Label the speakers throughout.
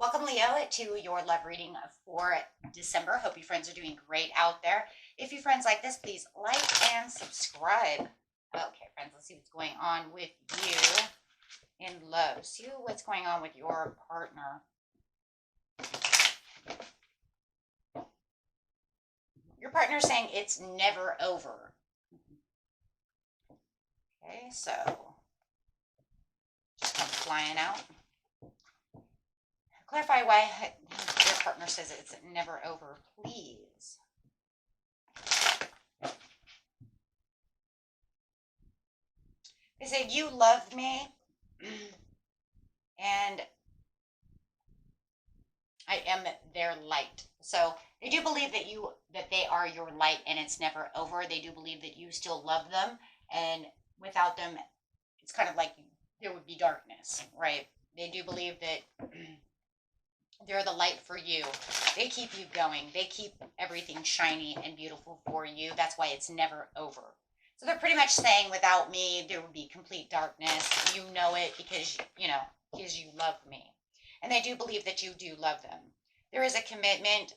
Speaker 1: Welcome, Leo, to your love reading for December. Hope you friends are doing great out there. If you friends like this, please like and subscribe. Okay, friends, let's see what's going on with you in love. See what's going on with your partner. Your partner's saying it's never over. Okay, so just come flying out. Clarify why your partner says it's never over, please. They say you love me and I am their light. So they do believe that they are your light and it's never over. They do believe that you still love them, and without them it's kind of like there would be darkness, right? They do believe that they're the light for you. They keep you going. They keep everything shiny and beautiful for you. That's why it's never over. So they're pretty much saying, without me, there would be complete darkness. You know it because you love me. And they do believe that you do love them. There is a commitment,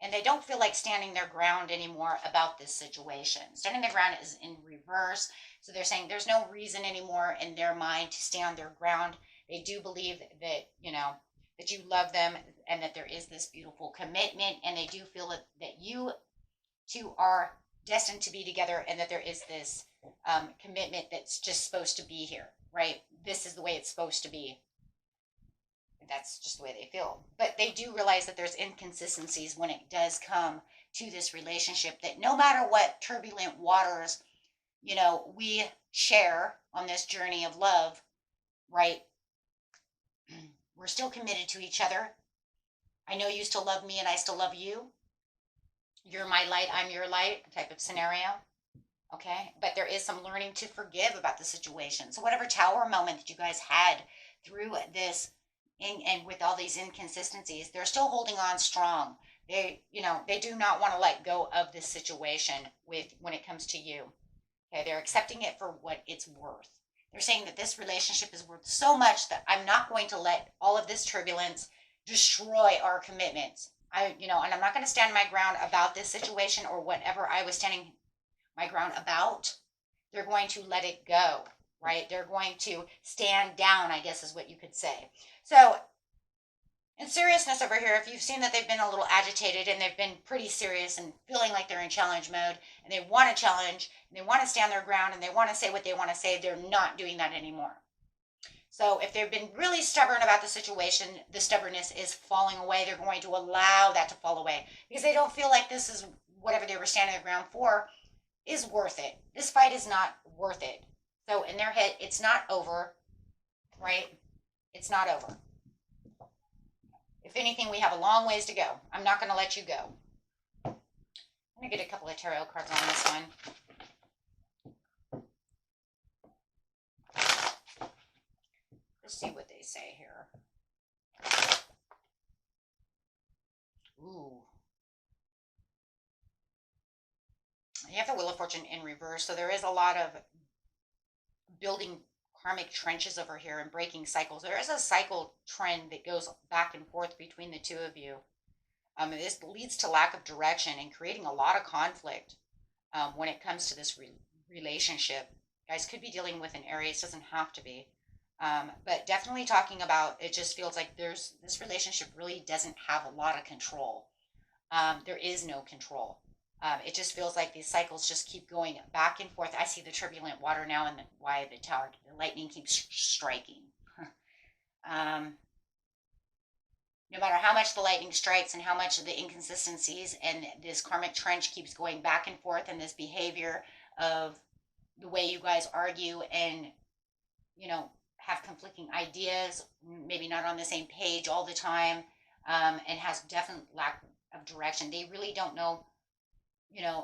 Speaker 1: and they don't feel like standing their ground anymore about this situation. Standing their ground is in reverse. So they're saying there's no reason anymore in their mind to stand their ground. They do believe that, that you love them and that there is this beautiful commitment, and they do feel that you two are destined to be together, and that there is this commitment that's just supposed to be here, right? This is the way it's supposed to be. That's just the way they feel. But they do realize that there's inconsistencies when it does come to this relationship, that no matter what turbulent waters, we share on this journey of love, right? We're still committed to each other. I know you still love me and I still love you. You're my light, I'm your light type of scenario. Okay. But there is some learning to forgive about the situation. So whatever tower moment that you guys had through this and with all these inconsistencies, they're still holding on strong. They do not want to let go of this situation when it comes to you. Okay. They're accepting it for what it's worth. They're saying that this relationship is worth so much that I'm not going to let all of this turbulence destroy our commitments. And I'm not going to stand my ground about this situation or whatever I was standing my ground about. They're going to let it go, right? They're going to stand down, I guess is what you could say. So in seriousness over here, if you've seen that they've been a little agitated and they've been pretty serious and feeling like they're in challenge mode and they want to challenge and they want to stand their ground and they want to say what they want to say, they're not doing that anymore. So if they've been really stubborn about the situation, the stubbornness is falling away. They're going to allow that to fall away because they don't feel like this is whatever they were standing their ground for is worth it. This fight is not worth it. So in their head, it's not over, right? It's not over. If anything, we have a long ways to go. I'm not going to let you go. I'm going to get a couple of tarot cards on this one. Let's see what they say here. Ooh. You have the Wheel of Fortune in reverse, so there is a lot of building karmic trenches over here and breaking cycles. There is a cycle trend that goes back and forth between the two of you. This leads to lack of direction and creating a lot of conflict when it comes to this relationship. You guys could be dealing with an Aries, doesn't have to be. But definitely talking about, it just feels like this relationship really doesn't have a lot of control. There is no control. It just feels like these cycles just keep going back and forth. I see the turbulent water now and why the lightning keeps striking. No matter how much the lightning strikes and how much of the inconsistencies and this karmic trench keeps going back and forth, and this behavior of the way you guys argue and, have conflicting ideas, maybe not on the same page all the time, and has definite lack of direction. They really don't know,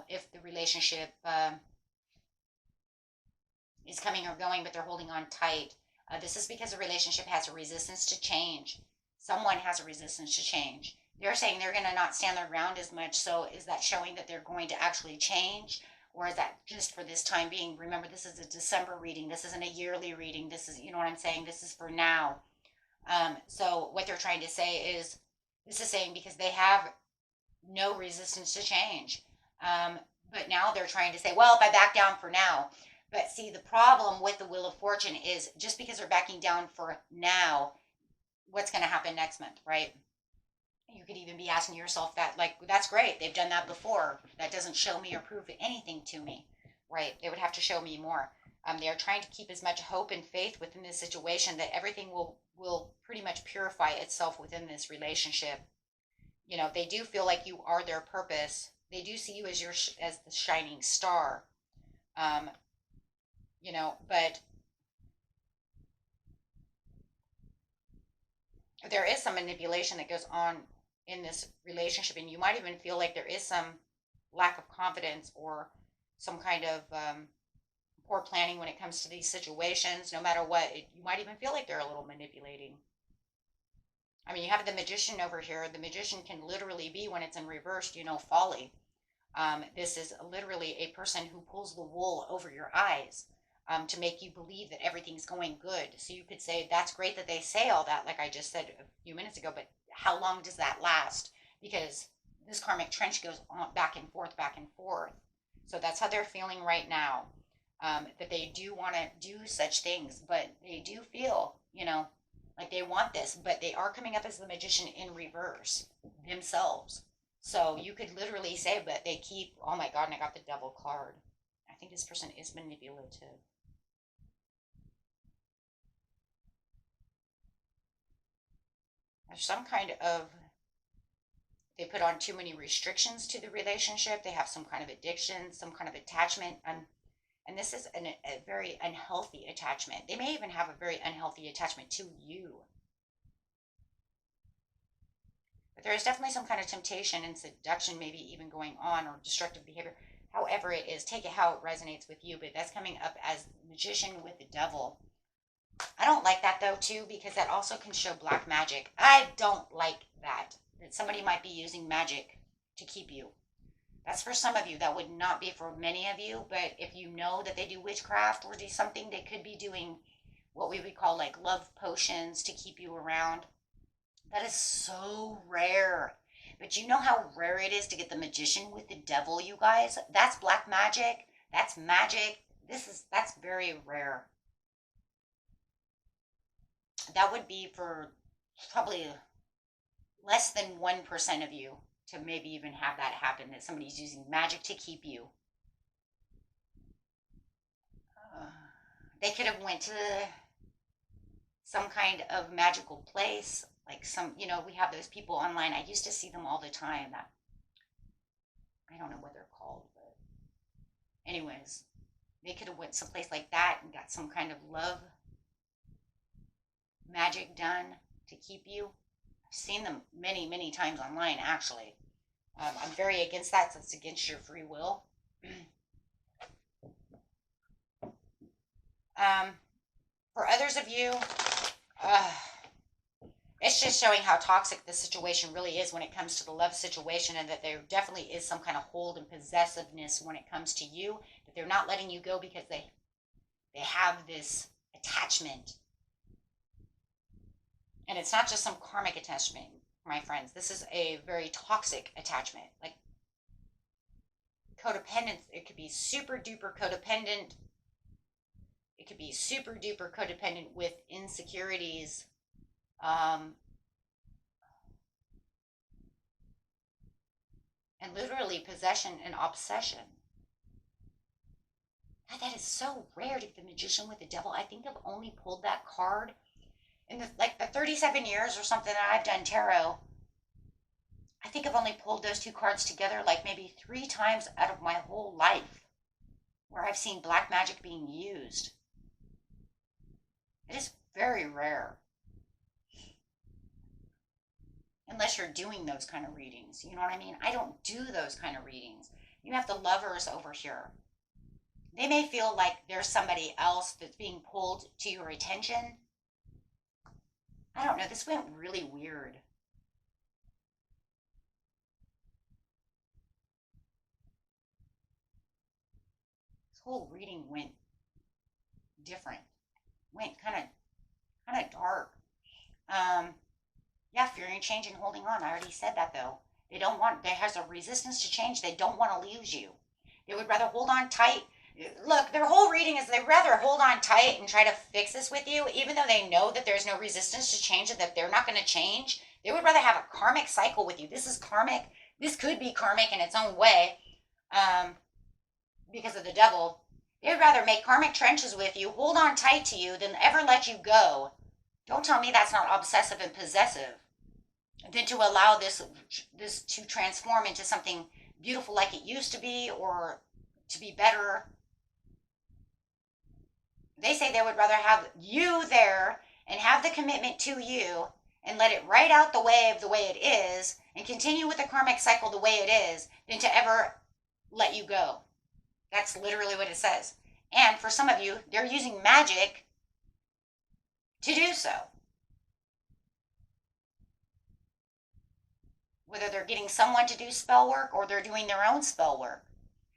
Speaker 1: if the relationship is coming or going, but they're holding on tight. This is because the relationship has a resistance to change. Someone has a resistance to change. They're saying they're going to not stand their ground as much. So is that showing that they're going to actually change? Or is that just for this time being? Remember, this is a December reading. This isn't a yearly reading. This is, you know what I'm saying? This is for now. So what they're trying to say is, this is saying because they have no resistance to change. Um, but now they're trying to say, well, if I back down for now. But see, the problem with the Wheel of Fortune is just because they're backing down for now, what's going to happen next month, right? You could even be asking yourself that, like, that's great. They've done that before. That doesn't show me or prove anything to me, right? They would have to show me more. They're trying to keep as much hope and faith within this situation that everything will pretty much purify itself within this relationship. They do feel like you are their purpose. They do see you as as the shining star. Um, but there is some manipulation that goes on in this relationship, and you might even feel like there is some lack of confidence or some kind of poor planning when it comes to these situations. No matter what, you might even feel like they're a little manipulating. I mean, you have the magician over here. The magician can literally be, when it's in reversed, folly. This is literally a person who pulls the wool over your eyes, to make you believe that everything's going good. So you could say, that's great that they say all that, like I just said a few minutes ago, but how long does that last? Because this karmic trench goes on back and forth, back and forth. So that's how they're feeling right now, that they do want to do such things, but they do feel, like they want this, but they are coming up as the magician in reverse themselves. So you could literally say, but they keep, oh my God, and I got the devil card. I think this person is manipulative. There's some kind of, they put on too many restrictions to the relationship. They have some kind of addiction, some kind of attachment. And this is a very unhealthy attachment. They may even have a very unhealthy attachment to you. But there is definitely some kind of temptation and seduction, maybe even going on, or destructive behavior. However it is, take it how it resonates with you. But that's coming up as magician with the devil. I don't like that though too, because that also can show black magic. I don't like that. That somebody might be using magic to keep you. That's for some of you. That would not be for many of you. But if you know that they do witchcraft or do something, they could be doing what we would call like love potions to keep you around. That is so rare. But you know how rare it is to get the magician with the devil, you guys? That's black magic. That's magic. That's very rare. That would be for probably less than 1% of you to maybe even have that happen, that somebody's using magic to keep you. They could have went to some kind of magical place, like we have those people online. I used to see them all the time. That I don't know what they're called, but anyways, they could have went someplace like that and got some kind of love magic done to keep you. I've seen them many, many times online, actually. I'm very against that, so it's against your free will. For others of you, it's just showing how toxic this situation really is when it comes to the love situation, and that there definitely is some kind of hold and possessiveness when it comes to you, that they're not letting you go because they have this attachment. And it's not just some karmic attachment, my friends. This is a very toxic attachment. Like codependence, it could be super duper codependent. It could be super duper codependent with insecurities. And literally possession and obsession. God, that is so rare to get the magician with the devil. I think I've only pulled that card in the 37 years or something that I've done tarot. I think I've only pulled those two cards together like maybe 3 times out of my whole life, where I've seen black magic being used. It is very rare. Unless you're doing those kind of readings. You know what I mean? I don't do those kind of readings. You have the lovers over here. They may feel like there's somebody else that's being pulled to your attention. I don't know. This went really weird. This whole reading went different. Went kind of dark. Yeah, fearing change and holding on. I already said that though. They don't want, there has a resistance to change. They don't want to lose you. They would rather hold on tight. Look, their whole reading is they'd rather hold on tight and try to fix this with you, even though they know that there's no resistance to change and that they're not going to change. They would rather have a karmic cycle with you. This is karmic. This could be karmic in its own way, because of the devil. They would rather make karmic trenches with you, hold on tight to you, than ever let you go. Don't tell me that's not obsessive and possessive. Than to allow this to transform into something beautiful like it used to be, or to be better. They say they would rather have you there and have the commitment to you and let it ride out the wave the way it is and continue with the karmic cycle the way it is than to ever let you go. That's literally what it says. And for some of you, they're using magic to do so. Whether they're getting someone to do spell work or they're doing their own spell work.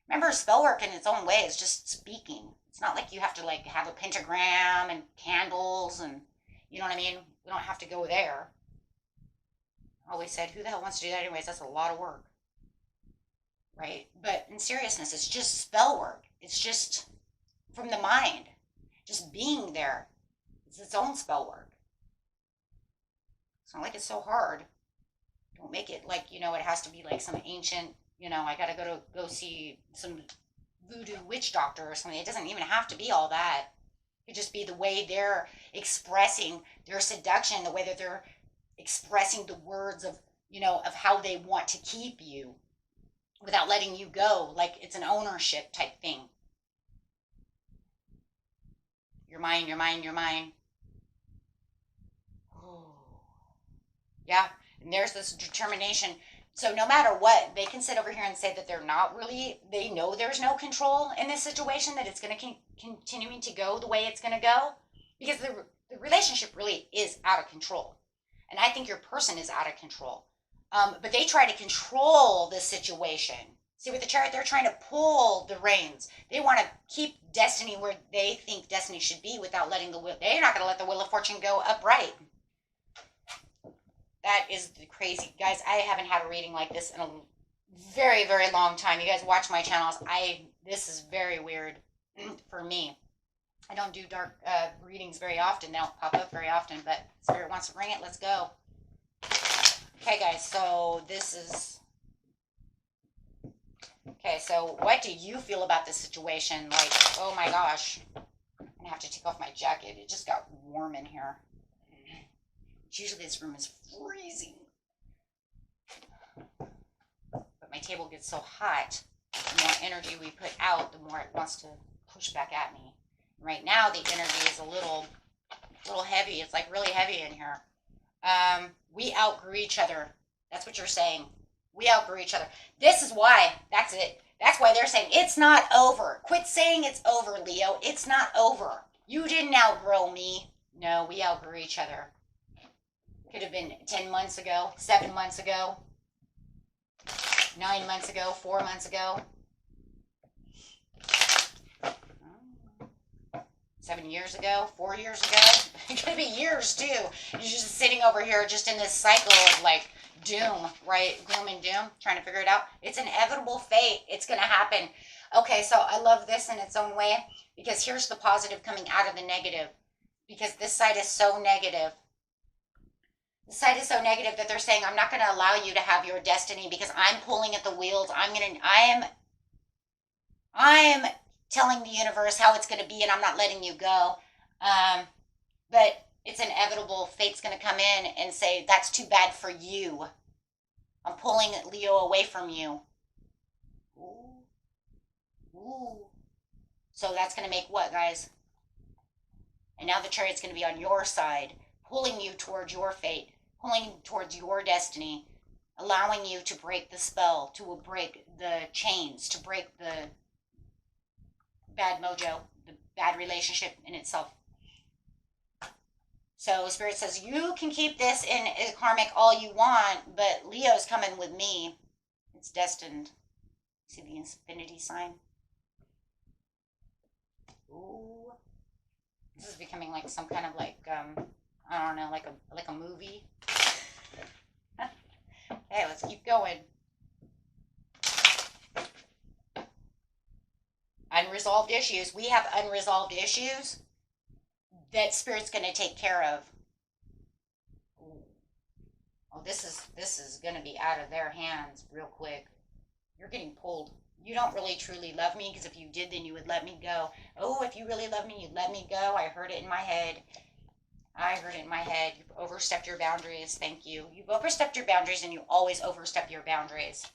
Speaker 1: Remember, spell work in its own way is just speaking. It's not like you have to like have a pentagram and candles and, you know what I mean? We don't have to go there. I always said, who the hell wants to do that anyways? That's a lot of work. Right? But in seriousness, it's just spell work. It's just from the mind. Just being there. It's its own spell work. It's not like it's so hard. Don't make it like, it has to be like some ancient, I gotta go see some voodoo witch doctor or something. It doesn't even have to be all that. It could just be the way they're expressing their seduction, the way that they're expressing the words of, of how they want to keep you without letting you go. Like it's an ownership type thing. You're mine, you're mine, you're mine. Oh. Yeah. And there's this determination. So no matter what, they can sit over here and say that they're not really, they know there's no control in this situation, that it's going to continuing to go the way it's going to go, because the relationship really is out of control. And I think your person is out of control. But they try to control the situation. See, with the Chariot, they're trying to pull the reins. They want to keep destiny where they think destiny should be without letting the will. They're not going to let the wheel of fortune go upright. That is crazy. Guys, I haven't had a reading like this in a very, very long time. You guys watch my channels. This is very weird for me. I don't do dark readings very often. They don't pop up very often, but Spirit wants to bring it. Let's go. Okay, guys, so this is... Okay, so what do you feel about this situation? Like, oh my gosh. I'm going to have to take off my jacket. It just got warm in here. Usually this room is freezing. But my table gets so hot, the more energy we put out, the more it wants to push back at me. Right now, the energy is a little heavy. It's like really heavy in here. We outgrew each other. That's what you're saying. We outgrew each other. This is why. That's it. That's why they're saying it's not over. Quit saying it's over, Leo. It's not over. You didn't outgrow me. No, we outgrew each other. Could have been 10 months ago, 7 months ago, 9 months ago, 4 months ago, 7 years ago, 4 years ago. It could be years too. You're just sitting over here just in this cycle of like doom, right? Gloom and doom, trying to figure it out. It's inevitable fate. It's going to happen. Okay, so I love this in its own way, because here's the positive coming out of the negative, because this side is so negative. The side is so negative that they're saying, I'm not going to allow you to have your destiny because I'm pulling at the wheels. I am telling the universe how it's going to be, and I'm not letting you go. But it's inevitable. Fate's going to come in and say, that's too bad for you. I'm pulling Leo away from you. Ooh. Ooh. So that's going to make what, guys? And now the Chariot's going to be on your side, pulling you towards your fate, pulling you towards your destiny, allowing you to break the spell, to break the chains, to break the bad mojo, the bad relationship in itself. So Spirit says, you can keep this in karmic all you want, but Leo's coming with me. It's destined. See the infinity sign? Ooh. This is becoming like some kind of like, I don't know, like a movie. Hey, let's keep going. Unresolved issues. We have unresolved issues that Spirit's going to take care of. Oh, this is going to be out of their hands real quick. You're getting pulled. You don't really truly love me, because if you did, then you would let me go. Oh, if you really love me, you'd let me go. I heard it in my head. I heard it in my head. You've overstepped your boundaries. Thank you. You've overstepped your boundaries, and you always overstep your boundaries.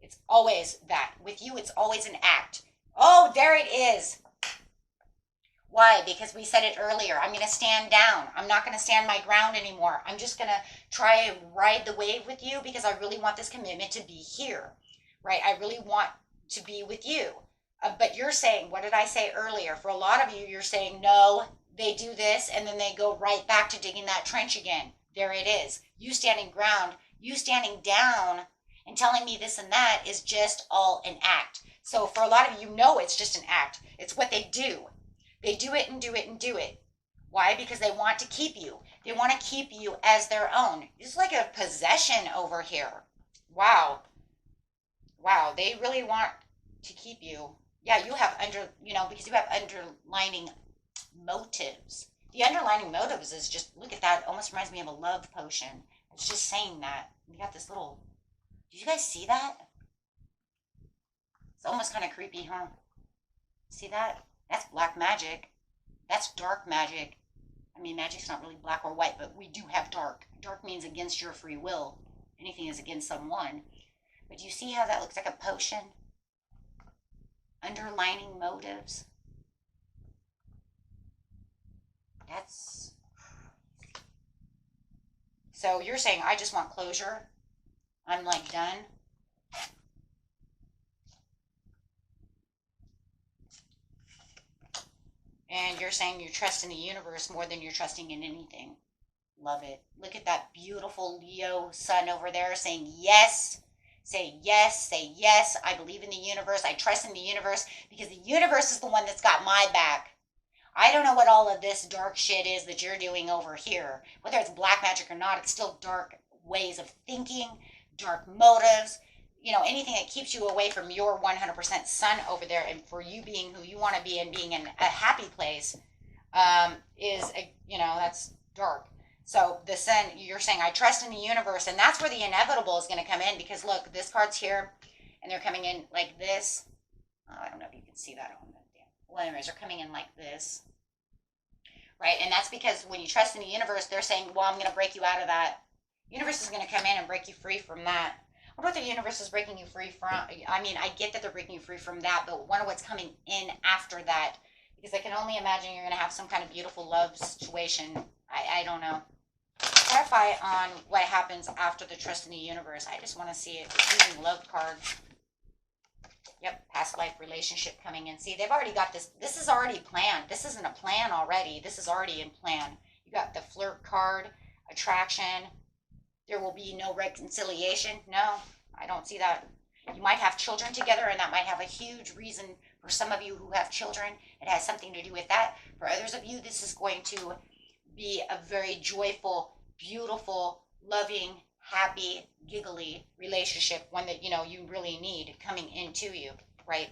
Speaker 1: It's always that. With you, it's always an act. Oh, there it is. Why? Because we said it earlier. I'm going to stand down. I'm not going to stand my ground anymore. I'm just going to try and ride the wave with you, because I really want this commitment to be here, right? I really want to be with you. But you're saying, what did I say earlier? For a lot of you, you're saying, no, they do this, and then they go right back to digging that trench again. There it is. You standing ground, you standing down, and telling me this and that is just all an act. So for a lot of you, no, it's just an act. It's what they do. They do it and do it and do it. Why? Because they want to keep you. They want to keep you as their own. It's like a possession over here. Wow. Wow, they really want to keep you. Yeah, you have because you have underlining motives. The underlining motives is just, look at that. It almost reminds me of a love potion. It's just saying that. You got this little, did you guys see that? It's almost kind of creepy, huh? See that? That's black magic. That's dark magic. I mean, magic's not really black or white, but we do have dark. Dark means against your free will. Anything is against someone. But do you see how that looks like a potion? Underlining motives. That's... So you're saying, I just want closure. I'm like done. And you're saying you trust in the universe more than you're trusting in anything. Love it. Look at that beautiful Leo sun over there saying yes. Say yes. Say yes. I believe in the universe. I trust in the universe, because the universe is the one that's got my back. I don't know what all of this dark shit is that you're doing over here. Whether it's black magic or not, it's still dark ways of thinking, dark motives. Anything that keeps you away from your 100% sun over there, and for you being who you want to be and being in a happy place, that's dark. So the sun, you're saying, I trust in the universe, and that's where the inevitable is going to come in, because look, this card's here, and they're coming in like this. Oh, I don't know if you can see that on the damn. Well, anyways, they're coming in like this, right? And that's because when you trust in the universe, they're saying, well, I'm going to break you out of that. The universe is going to come in and break you free from that. I wonder what the universe is breaking you free from. I mean, I get that they're breaking you free from that, but wonder what's coming in after that. Because I can only imagine you're going to have some kind of beautiful love situation. I don't know. Clarify on what happens after the trust in the universe. I just want to see it. Using love cards. Yep, past life relationship coming in. See, they've already got this. This is already planned. This isn't a plan already. This is already in plan. You got the flirt card, attraction. There will be no reconciliation. No, I don't see that. You might have children together, and that might have a huge reason for some of you who have children. It has something to do with that. For others of you, this is going to be a very joyful, beautiful, loving, happy, giggly relationship, one that, you really need coming into you, right?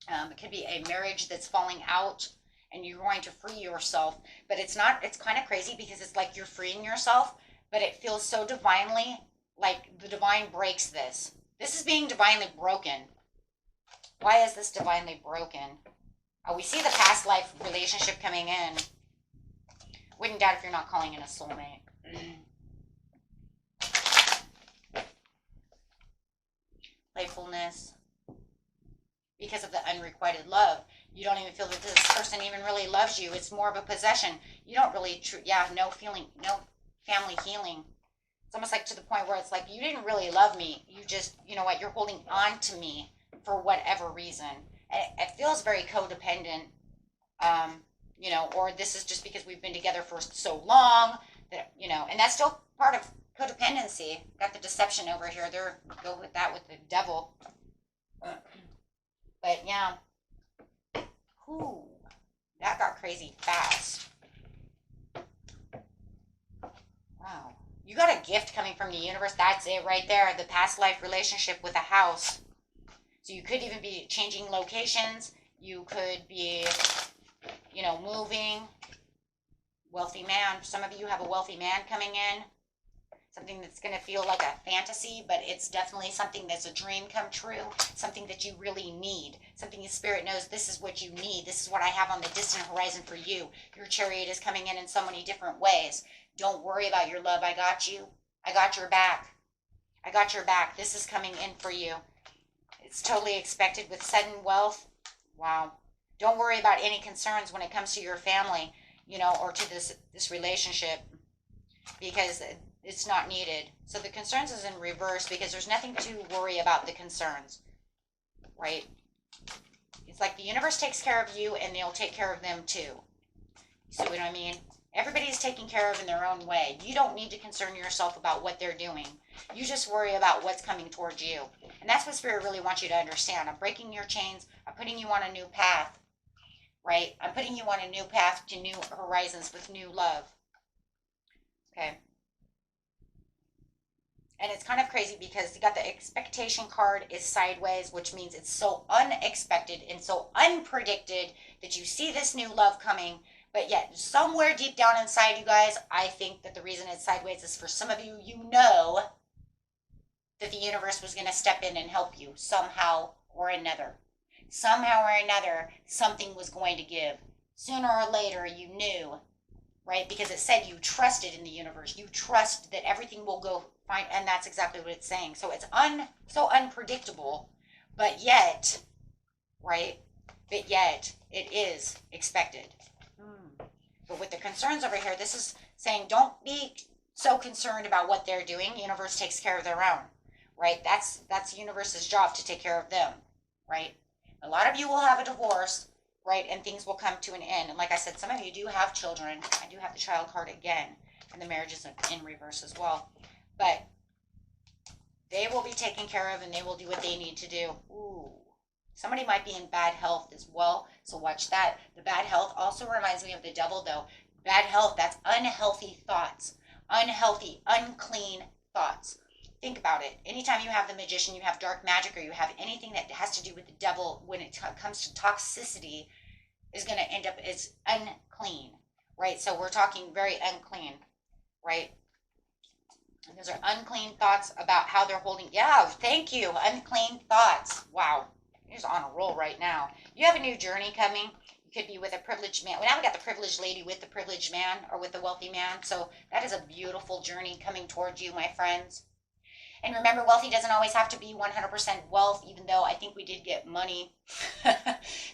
Speaker 1: It could be a marriage that's falling out, and you're going to free yourself, but it's kind of crazy, because it's like you're freeing yourself, but it feels so divinely, like the divine breaks this. This is being divinely broken. Why is this divinely broken? We see the past life relationship coming in. Wouldn't doubt if you're not calling in a soulmate. Playfulness. Because of the unrequited love. You don't even feel that this person even really loves you. It's more of a possession. You don't really, no feeling, no family healing. It's almost like to the point where it's like, you didn't really love me. You just, you're holding on to me for whatever reason. It feels very codependent, or this is just because we've been together for so long that, and that's still part of codependency. Got the deception over here. There, go with that with the devil. But yeah, that got crazy fast. Wow. You got a gift coming from the universe. That's it right there. The past life relationship with a house. So you could even be changing locations. You could be, moving. Wealthy man. Some of you have a wealthy man coming in. Something that's going to feel like a fantasy, but it's definitely something that's a dream come true. Something that you really need. Something the spirit knows this is what you need. This is what I have on the distant horizon for you. Your chariot is coming in so many different ways. Don't worry about your love. I got you. I got your back. I got your back. This is coming in for you. It's totally expected with sudden wealth. Wow. Don't worry about any concerns when it comes to your family, or to this relationship, because it's not needed. So the concerns is in reverse because there's nothing to worry about the concerns, right? It's like the universe takes care of you and they'll take care of them too. You see what I mean? Everybody's taken care of in their own way. You don't need to concern yourself about what they're doing. You just worry about what's coming towards you. And that's what Spirit really wants you to understand. I'm breaking your chains. I'm putting you on a new path, right? I'm putting you on a new path to new horizons with new love. Okay. And it's kind of crazy because you got the expectation card is sideways, which means it's so unexpected and so unpredicted that you see this new love coming. But yet, somewhere deep down inside, you guys, I think that the reason it's sideways is for some of you, that the universe was going to step in and help you somehow or another. Somehow or another, something was going to give. Sooner or later, you knew, right? Because it said you trusted in the universe. You trust that everything will go fine, and that's exactly what it's saying. So it's so unpredictable, but yet, right? But yet, it is expected. But with the concerns over here, this is saying don't be so concerned about what they're doing. The universe takes care of their own, right? That's the universe's job to take care of them, right? A lot of you will have a divorce, right? And things will come to an end. And like I said, some of you do have children. I do have the child card again. And the marriage is in reverse as well. But they will be taken care of and they will do what they need to do. Ooh. Somebody might be in bad health as well, so watch that. The bad health also reminds me of the devil, though. Bad health, that's unhealthy thoughts. Unhealthy, unclean thoughts. Think about it. Anytime you have the magician, you have dark magic, or you have anything that has to do with the devil, when it comes to toxicity, is going to end up as unclean, right? So we're talking very unclean, right? And those are unclean thoughts about how they're holding. Yeah, thank you. Unclean thoughts. Wow. You're on a roll right now. You have a new journey coming. You could be with a privileged man. Well, now we got the privileged lady with the privileged man, or with the wealthy man. So that is a beautiful journey coming towards you, my friends. And remember, wealthy doesn't always have to be 100% wealth, even though I think we did get money.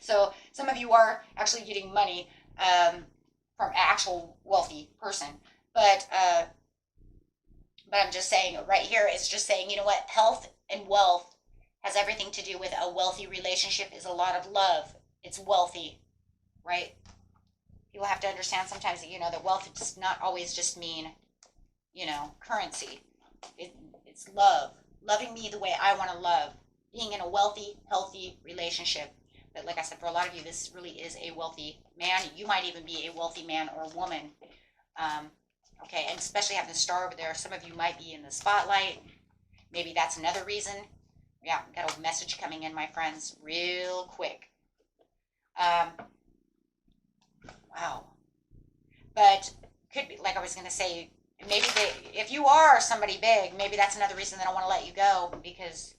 Speaker 1: So some of you are actually getting money from an actual wealthy person. But I'm just saying right here, it's just saying, you know what? Health and wealth has everything to do with a wealthy relationship. Is a lot of love. It's wealthy, right? People have to understand sometimes that, that wealth does not always just mean, currency. It's love. Loving me the way I want to love. Being in a wealthy, healthy relationship. But like I said, for a lot of you, this really is a wealthy man. You might even be a wealthy man or woman. Okay, and especially having the star over there, some of you might be in the spotlight. Maybe that's another reason. Yeah, got a message coming in, my friends, real quick. Wow. But could be, like I was going to say, maybe if you are somebody big, maybe that's another reason they don't want to let you go, because,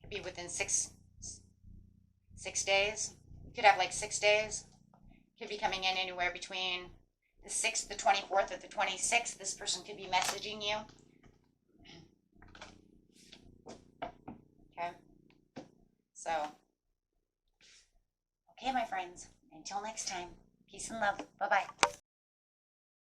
Speaker 1: could be within six days. You could have like 6 days. Could be coming in anywhere between the 6th, the 24th, or the 26th. This person could be messaging you. Okay. So, okay, my friends. Until next time. Peace and love. Bye-bye.